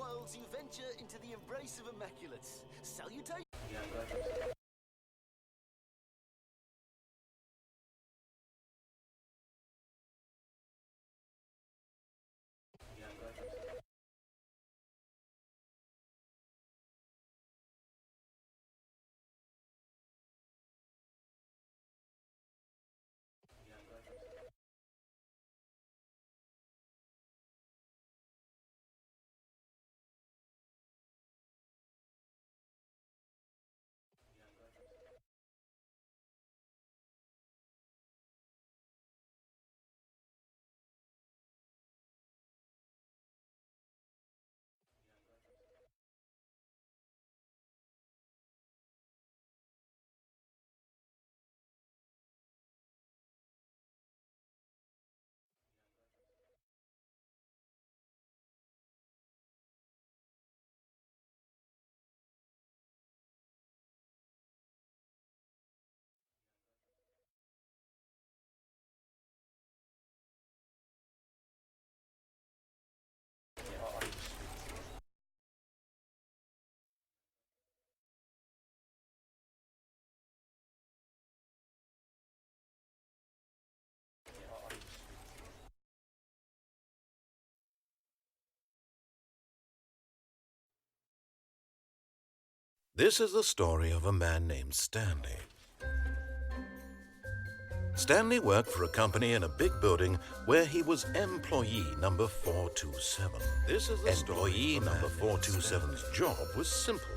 wilds, you venture into the embrace of immaculates. Salutations. This is the story of a man named Stanley. Stanley worked for a company in a big building where he was employee number 427. This is the employee number 427's job was simple.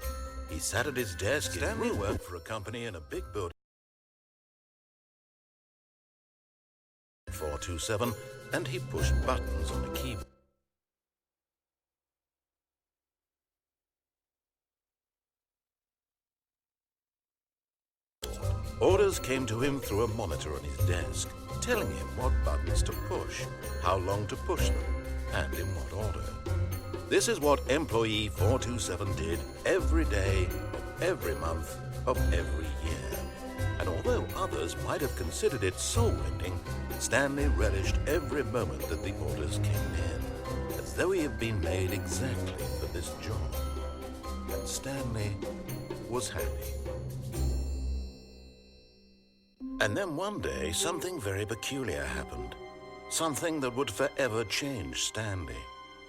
He sat at his desk. Stanley worked for a company in a big building 427, and he pushed buttons on the keyboard. Orders came to him through a monitor on his desk, telling him what buttons to push, how long to push them, and in what order. This is what employee 427 did every day, of every month, of every year. And although others might have considered it soul-rending, Stanley relished every moment that the orders came in, as though he had been made exactly for this job. And Stanley was happy. And then one day, something very peculiar happened. Something that would forever change Stanley.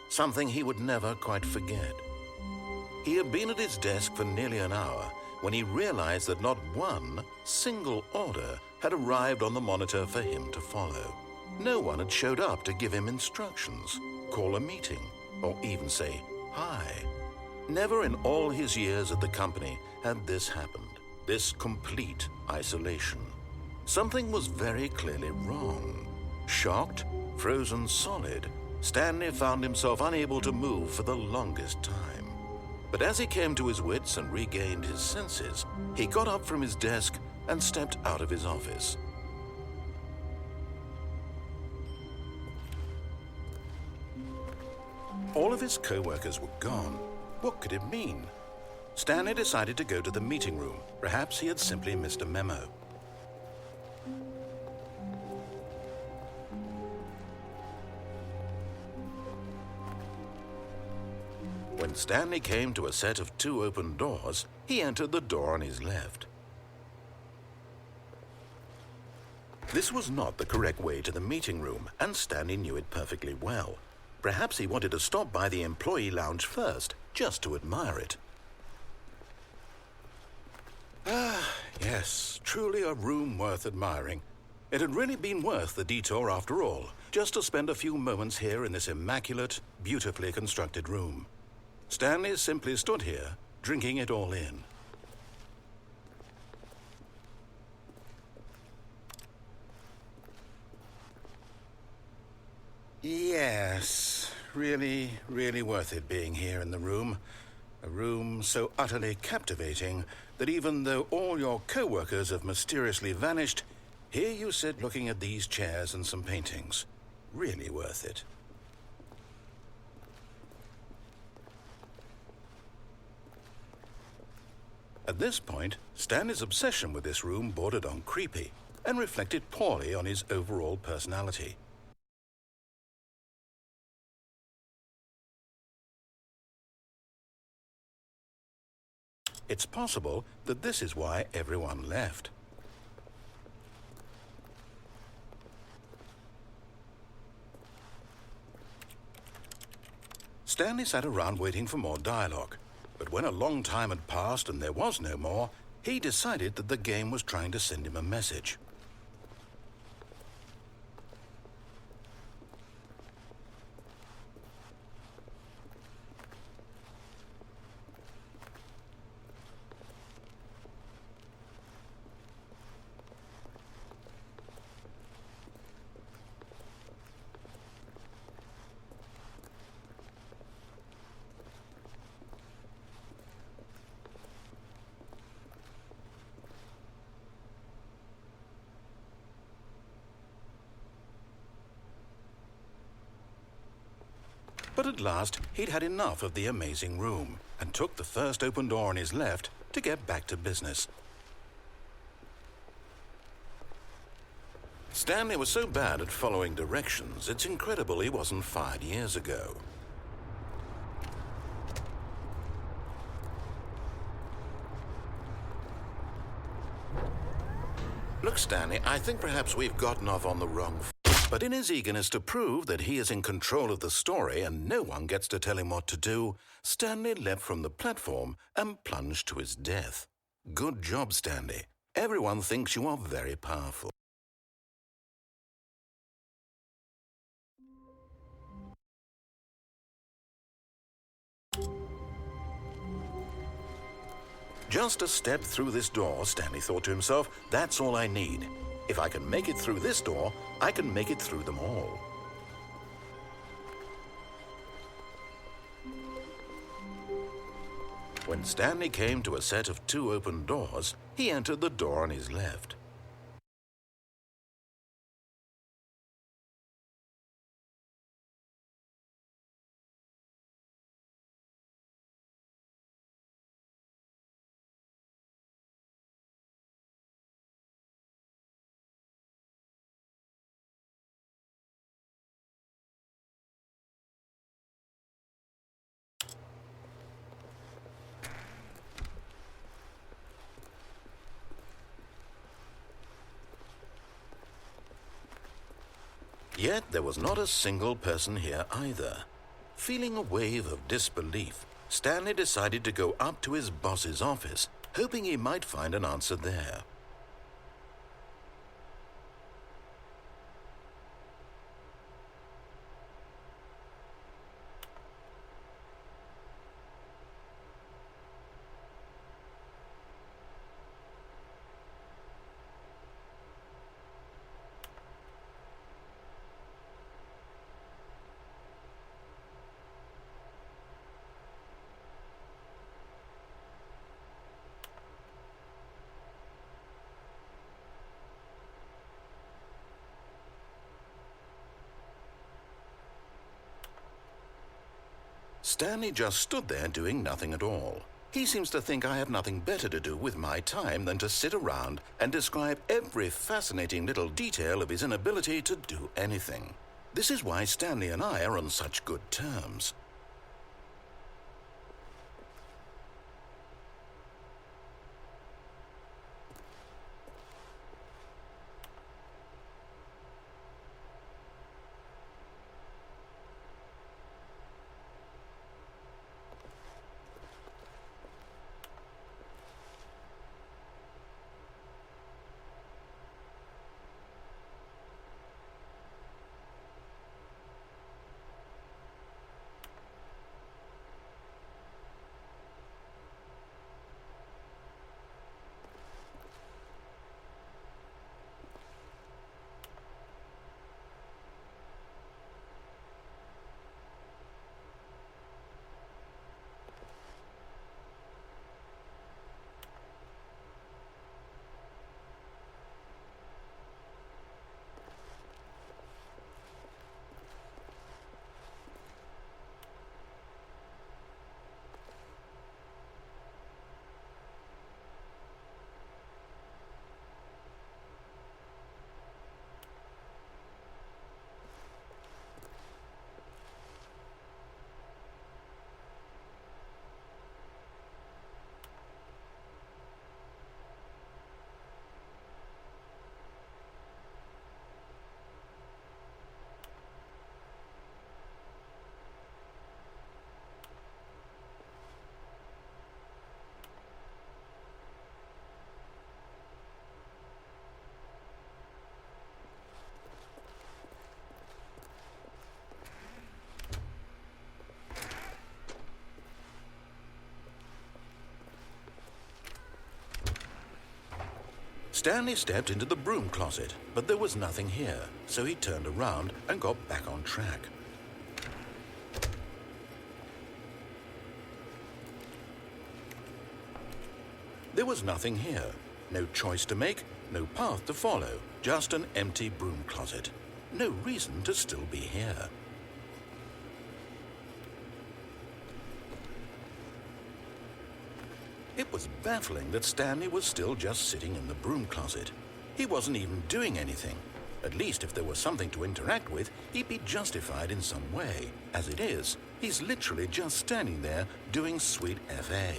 Something he would never quite forget. He had been at his desk for nearly an hour when he realized that not one single order had arrived on the monitor for him to follow. No one had showed up to give him instructions, call a meeting, or even say hi. Never in all his years at the company had this happened, this complete isolation. Something was very clearly wrong. Shocked, frozen solid, Stanley found himself unable to move for the longest time. But as he came to his wits and regained his senses, he got up from his desk and stepped out of his office. All of his co-workers were gone. What could it mean? Stanley decided to go to the meeting room. Perhaps he had simply missed a memo. When Stanley came to a set of 2 open doors, he entered the door on his left. This was not the correct way to the meeting room, and Stanley knew it perfectly well. Perhaps he wanted to stop by the employee lounge first, just to admire it. Ah, yes, truly a room worth admiring. It had really been worth the detour after all, just to spend a few moments here in this immaculate, beautifully constructed room. Stanley simply stood here, drinking it all in. Yes, really, really worth it being here in the room. A room so utterly captivating that even though all your co-workers have mysteriously vanished, here you sit looking at these chairs and some paintings. Really worth it. At this point, Stanley's obsession with this room bordered on creepy and reflected poorly on his overall personality. It's possible that this is why everyone left. Stanley sat around waiting for more dialogue, but when a long time had passed and there was no more, he decided that the game was trying to send him a message. But at last, he'd had enough of the amazing room and took the first open door on his left to get back to business. Stanley was so bad at following directions, it's incredible he wasn't fired years ago. Look, Stanley, I think perhaps we've gotten off on the wrong foot. But in his eagerness to prove that he is in control of the story and no one gets to tell him what to do, Stanley leapt from the platform and plunged to his death. Good job, Stanley. Everyone thinks you are very powerful. Just a step through this door, Stanley thought to himself, that's all I need. If I can make it through this door, I can make it through them all. When Stanley came to a set of 2 open doors, he entered the door on his left. Yet there was not a single person here either. Feeling a wave of disbelief, Stanley decided to go up to his boss's office, hoping he might find an answer there. Stanley just stood there doing nothing at all. He seems to think I have nothing better to do with my time than to sit around and describe every fascinating little detail of his inability to do anything. This is why Stanley and I are on such good terms. Stanley stepped into the broom closet, but there was nothing here, so he turned around and got back on track. There was nothing here. No choice to make, no path to follow, just an empty broom closet. No reason to still be here. It was baffling that Stanley was still just sitting in the broom closet. He wasn't even doing anything. At least if there was something to interact with, he'd be justified in some way. As it is, he's literally just standing there doing sweet FA.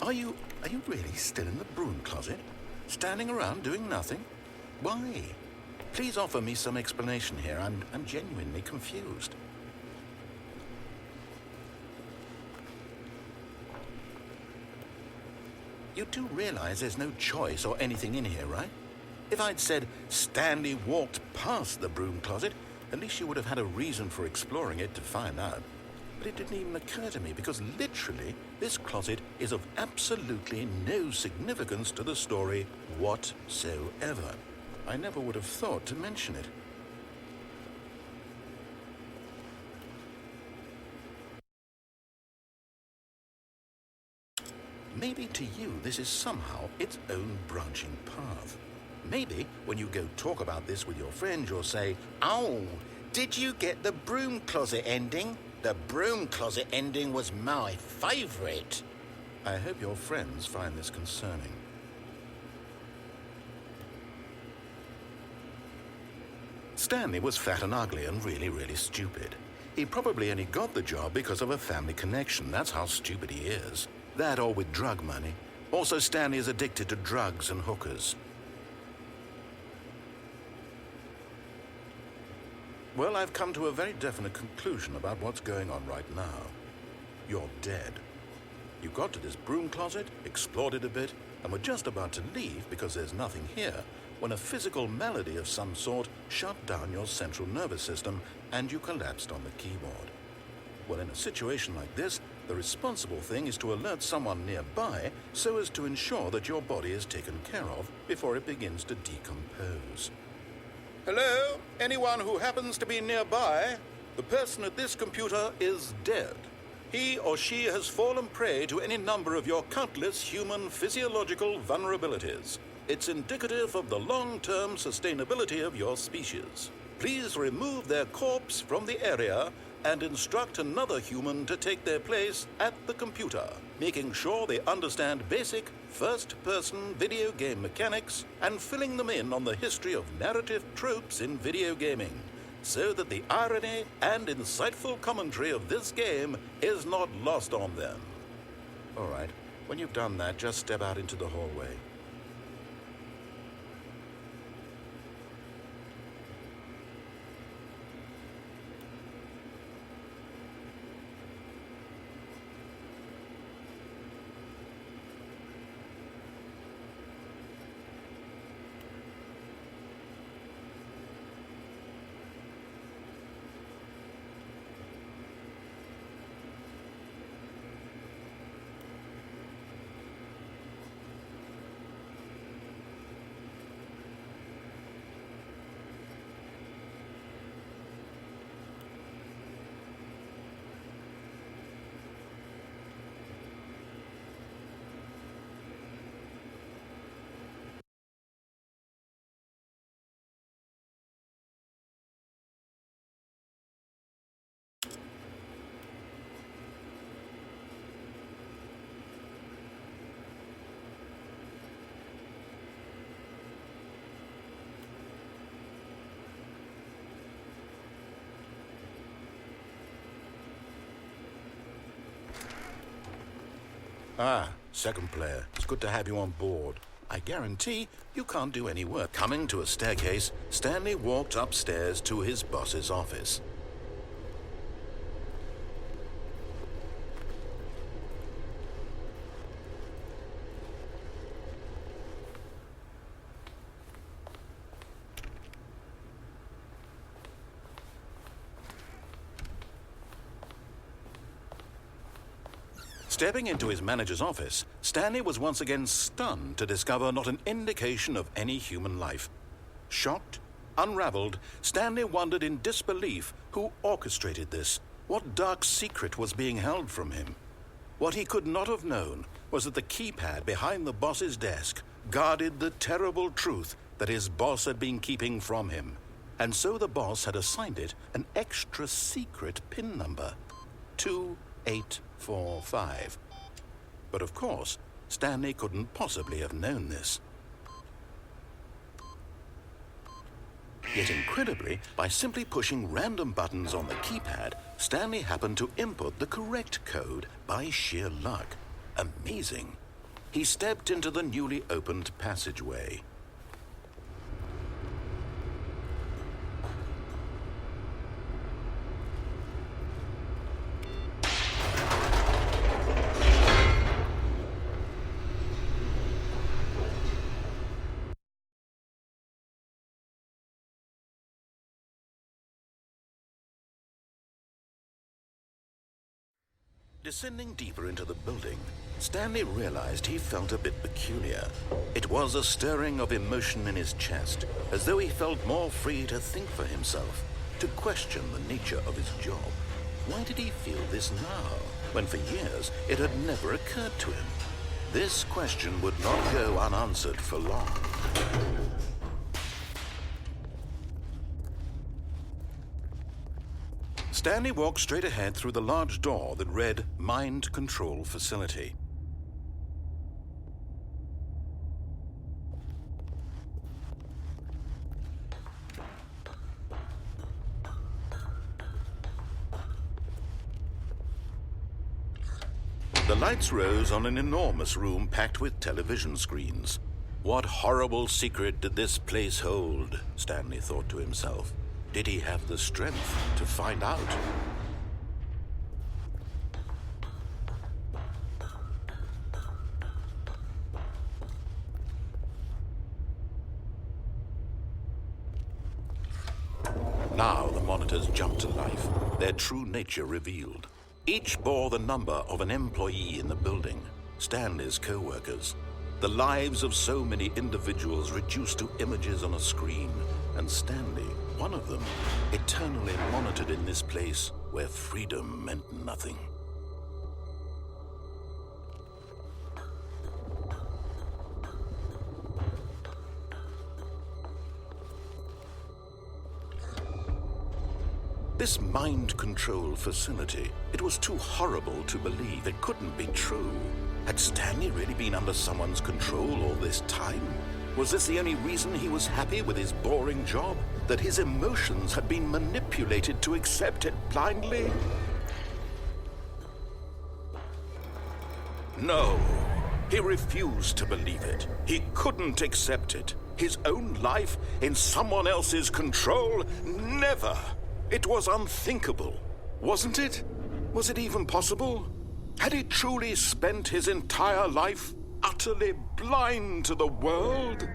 Are you really still in the broom closet? Standing around doing nothing? Why? Please offer me some explanation here. I'm genuinely confused. You do realize there's no choice or anything in here, right? If I'd said Stanley walked past the broom closet, at least you would have had a reason for exploring it to find out. But it didn't even occur to me because literally this closet is of absolutely no significance to the story whatsoever. I never would have thought to mention it. Maybe to you this is somehow its own branching path. Maybe when you go talk about this with your friends, you'll say, "Oh, did you get the broom closet ending? The broom closet ending was my favorite." I hope your friends find this concerning. Stanley was fat and ugly and really stupid. He probably only got the job because of a family connection. That's how stupid he is. That or with drug money. Also, Stanley is addicted to drugs and hookers. Well, I've come to a very definite conclusion about what's going on right now. You're dead. You got to this broom closet, explored it a bit, and were just about to leave because there's nothing here when a physical malady of some sort shut down your central nervous system and you collapsed on the keyboard. Well, in a situation like this, the responsible thing is to alert someone nearby so as to ensure that your body is taken care of before it begins to decompose. Hello? Anyone who happens to be nearby? The person at this computer is dead. He or she has fallen prey to any number of your countless human physiological vulnerabilities. It's indicative of the long-term sustainability of your species. Please remove their corpse from the area and instruct another human to take their place at the computer, making sure they understand basic first-person video game mechanics and filling them in on the history of narrative tropes in video gaming, so that the irony and insightful commentary of this game is not lost on them. All right, when you've done that, just step out into the hallway. Ah, second player. It's good to have you on board. I guarantee you can't do any work. Coming to a staircase, Stanley walked upstairs to his boss's office. Stepping into his manager's office, Stanley was once again stunned to discover not an indication of any human life. Shocked, unraveled, Stanley wondered in disbelief who orchestrated this. What dark secret was being held from him? What he could not have known was that the keypad behind the boss's desk guarded the terrible truth that his boss had been keeping from him. And so the boss had assigned it an extra secret PIN number, 2845. But of course, Stanley couldn't possibly have known this. Yet incredibly, by simply pushing random buttons on the keypad, Stanley happened to input the correct code by sheer luck. Amazing. He stepped into the newly opened passageway. Descending deeper into the building, Stanley realized he felt a bit peculiar. It was a stirring of emotion in his chest, as though he felt more free to think for himself, to question the nature of his job. Why did he feel this now, when for years it had never occurred to him? This question would not go unanswered for long. Stanley walked straight ahead through the large door that read Mind Control Facility. The lights rose on an enormous room packed with television screens. What horrible secret did this place hold? Stanley thought to himself. Did he have the strength to find out? Now the monitors jumped to life, their true nature revealed. Each bore the number of an employee in the building, Stanley's co-workers. The lives of so many individuals reduced to images on a screen, and Stanley, one of them, eternally monitored in this place where freedom meant nothing. This mind control facility, it was too horrible to believe. It couldn't be true. Had Stanley really been under someone's control all this time? Was this the only reason he was happy with his boring job? That his emotions had been manipulated to accept it blindly? No, he refused to believe it. He couldn't accept it. His own life in someone else's control? Never! It was unthinkable, wasn't it? Was it even possible? Had he truly spent his entire life utterly blind to the world?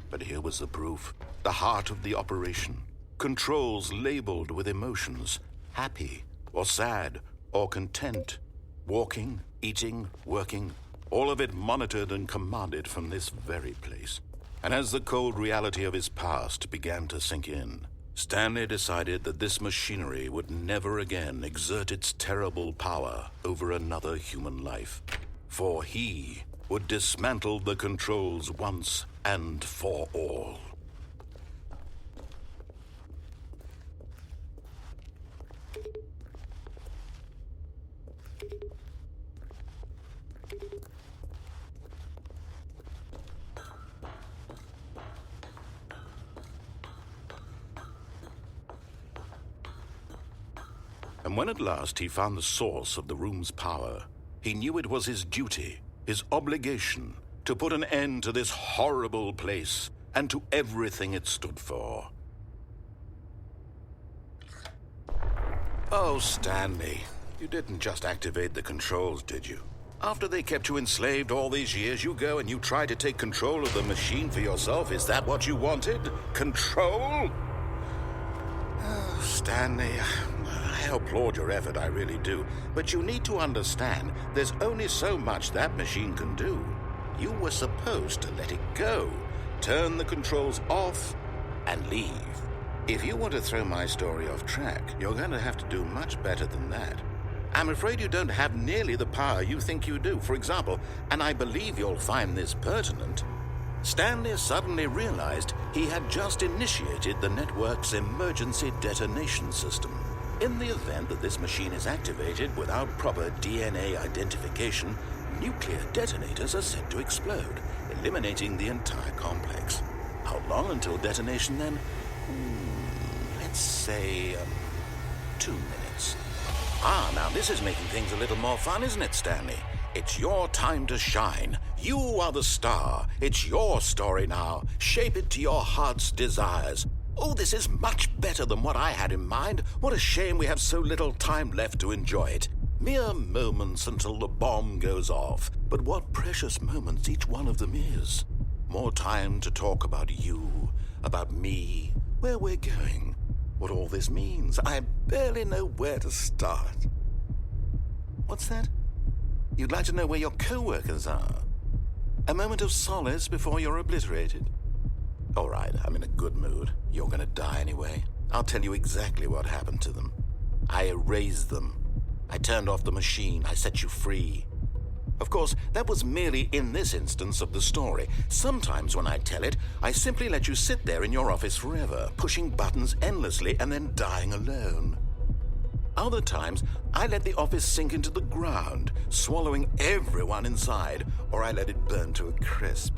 But here was the proof. The heart of the operation. Controls labeled with emotions. Happy, or sad, or content. Walking, eating, working. All of it monitored and commanded from this very place. And as the cold reality of his past began to sink in, Stanley decided that this machinery would never again exert its terrible power over another human life. For he would dismantle the controls once and for all. And when at last he found the source of the room's power, he knew it was his duty, his obligation, to put an end to this horrible place and to everything it stood for. Oh, Stanley, you didn't just activate the controls, did you? After they kept you enslaved all these years, you go and you try to take control of the machine for yourself. Is that what you wanted? Control? Stanley, I applaud your effort, I really do. But you need to understand, there's only so much that machine can do. You were supposed to let it go, turn the controls off, and leave. If you want to throw my story off track, you're going to have to do much better than that. I'm afraid you don't have nearly the power you think you do. For example, and I believe you'll find this pertinent, Stanley suddenly realized he had just initiated the network's emergency detonation system. In the event that this machine is activated without proper DNA identification, nuclear detonators are set to explode, eliminating the entire complex. How long until detonation then? Let's say 2 minutes. Now this is making things a little more fun, isn't it, Stanley? It's your time to shine. You are the star. It's your story now. Shape it to your heart's desires. Oh, this is much better than what I had in mind. What a shame we have so little time left to enjoy it. Mere moments until the bomb goes off. But what precious moments each one of them is. More time to talk about you, about me, where we're going, what all this means. I barely know where to start. What's that? You'd like to know where your co-workers are? A moment of solace before you're obliterated? All right, I'm in a good mood. You're gonna die anyway. I'll tell you exactly what happened to them. I erased them. I turned off the machine. I set you free. Of course, that was merely in this instance of the story. Sometimes when I tell it, I simply let you sit there in your office forever, pushing buttons endlessly and then dying alone. Other times, I let the office sink into the ground, swallowing everyone inside, or I let it burn to a crisp.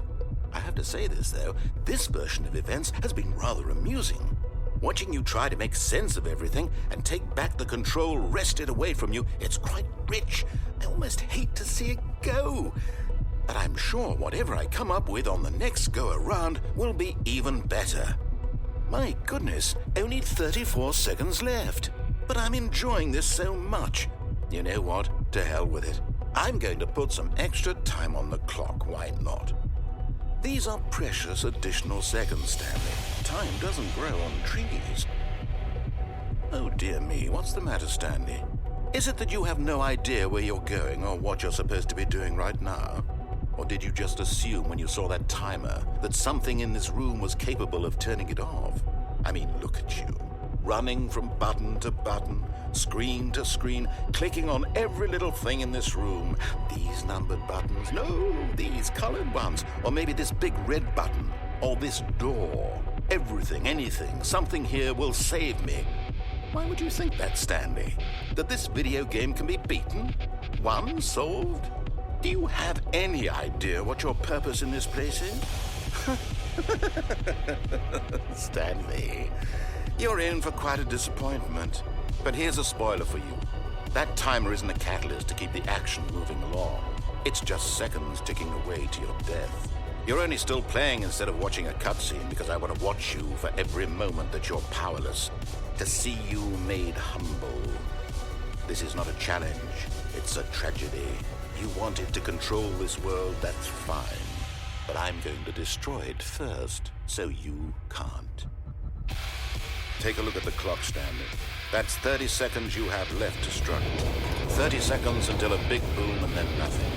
I have to say this, though, this version of events has been rather amusing. Watching you try to make sense of everything and take back the control wrested away from you, it's quite rich. I almost hate to see it go. But I'm sure whatever I come up with on the next go-around will be even better. My goodness, only 34 seconds left. But I'm enjoying this so much. You know what? To hell with it. I'm going to put some extra time on the clock, why not? These are precious additional seconds, Stanley. Time doesn't grow on trees. Oh dear me, what's the matter, Stanley? Is it that you have no idea where you're going or what you're supposed to be doing right now? Or did you just assume when you saw that timer that something in this room was capable of turning it off? I mean, look at you. Running from button to button, screen to screen, clicking on every little thing in this room. These numbered buttons, no, these colored ones, or maybe this big red button, or this door. Everything, anything, something here will save me. Why would you think that, Stanley? That this video game can be beaten? Won? Solved? Do you have any idea what your purpose in this place is? Stanley, you're in for quite a disappointment. But here's a spoiler for you. That timer isn't a catalyst to keep the action moving along. It's just seconds ticking away to your death. You're only still playing instead of watching a cutscene because I want to watch you for every moment that you're powerless. To see you made humble. This is not a challenge. It's a tragedy. You wanted to control this world, that's fine. But I'm going to destroy it first, so you can't. Take a look at the clock, Stanley. That's 30 seconds you have left to struggle. 30 seconds until a big boom and then nothing.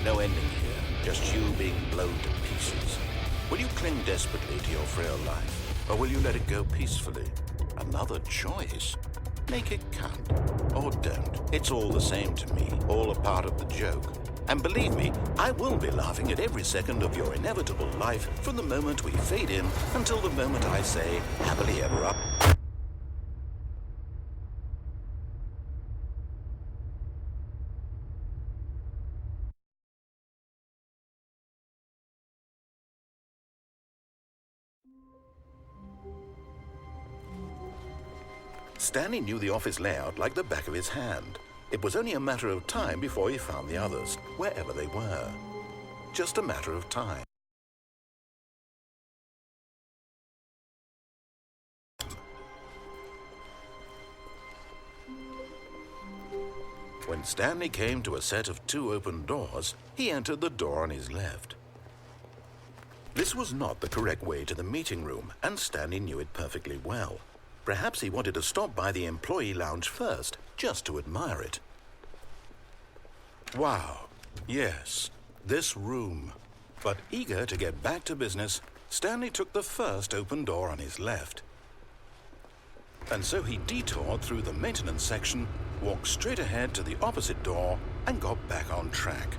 No ending here, just you being blown to pieces. Will you cling desperately to your frail life, or will you let it go peacefully? Another choice. Make it count. Or don't. It's all the same to me, all a part of the joke. And believe me, I will be laughing at every second of your inevitable life from the moment we fade in until the moment I say, happily ever up. Stanley knew the office layout like the back of his hand. It was only a matter of time before he found the others, wherever they were. Just a matter of time. When Stanley came to a set of 2 open doors, he entered the door on his left. This was not the correct way to the meeting room, and Stanley knew it perfectly well. Perhaps he wanted to stop by the employee lounge first, just to admire it. Wow, yes, this room. But eager to get back to business, Stanley took the first open door on his left. And so he detoured through the maintenance section, walked straight ahead to the opposite door, and got back on track.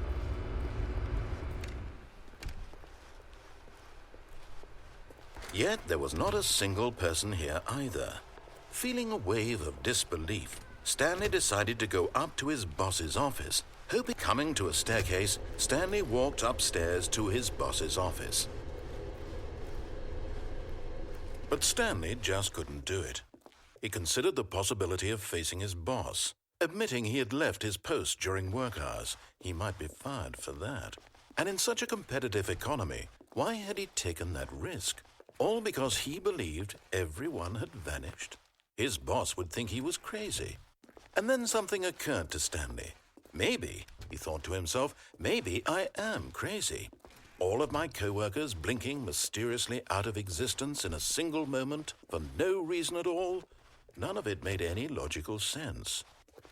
Yet there was not a single person here either. Feeling a wave of disbelief, Stanley decided to go up to his boss's office. Coming to a staircase, Stanley walked upstairs to his boss's office. But Stanley just couldn't do it. He considered the possibility of facing his boss. Admitting he had left his post during work hours, he might be fired for that. And in such a competitive economy, why had he taken that risk? All because he believed everyone had vanished? His boss would think he was crazy. And then something occurred to Stanley. Maybe, he thought to himself, maybe I am crazy. All of my co-workers blinking mysteriously out of existence in a single moment for no reason at all? None of it made any logical sense.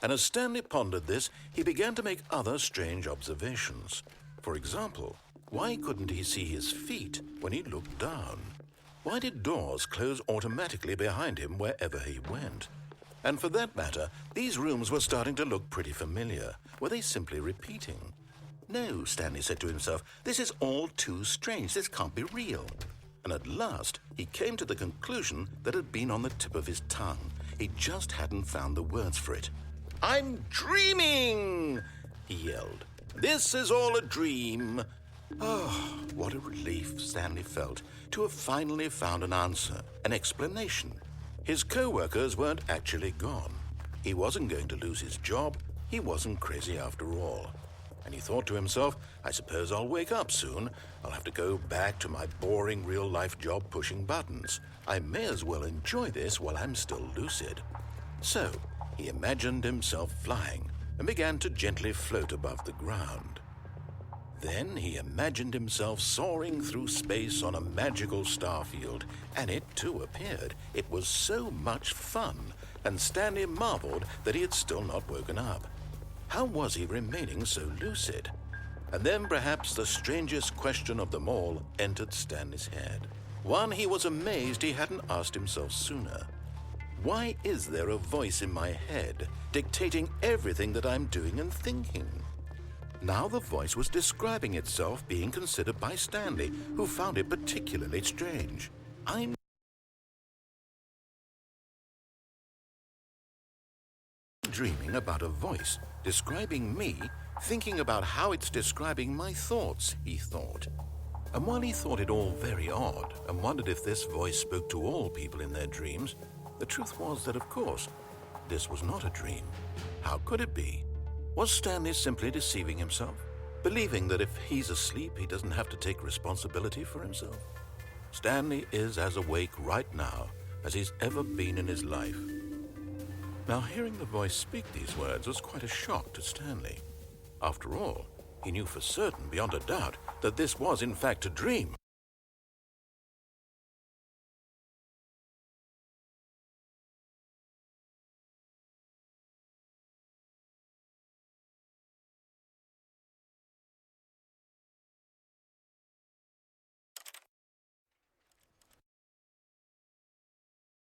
And as Stanley pondered this, he began to make other strange observations. For example, why couldn't he see his feet when he looked down? Why did doors close automatically behind him wherever he went? And for that matter, these rooms were starting to look pretty familiar. Were they simply repeating? No, Stanley said to himself, this is all too strange. This can't be real. And at last, he came to the conclusion that had been on the tip of his tongue. He just hadn't found the words for it. I'm dreaming, he yelled. This is all a dream. Oh, what a relief Stanley felt to have finally found an answer, an explanation. His co-workers weren't actually gone. He wasn't going to lose his job. He wasn't crazy after all. And he thought to himself, I suppose I'll wake up soon. I'll have to go back to my boring real-life job pushing buttons. I may as well enjoy this while I'm still lucid. So, he imagined himself flying and began to gently float above the ground. Then he imagined himself soaring through space on a magical starfield, and it too appeared. It was so much fun, and Stanley marveled that he had still not woken up. How was he remaining so lucid? And then perhaps the strangest question of them all entered Stanley's head. One he was amazed he hadn't asked himself sooner. Why is there a voice in my head dictating everything that I'm doing and thinking? Now the voice was describing itself being considered by Stanley, who found it particularly strange. I'm dreaming about a voice describing me, thinking about how it's describing my thoughts, he thought. And while he thought it all very odd and wondered if this voice spoke to all people in their dreams, the truth was that, of course, this was not a dream. How could it be? Was Stanley simply deceiving himself, believing that if he's asleep, he doesn't have to take responsibility for himself? Stanley is as awake right now as he's ever been in his life. Now, hearing the voice speak these words was quite a shock to Stanley. After all, he knew for certain, beyond a doubt, that this was in fact a dream.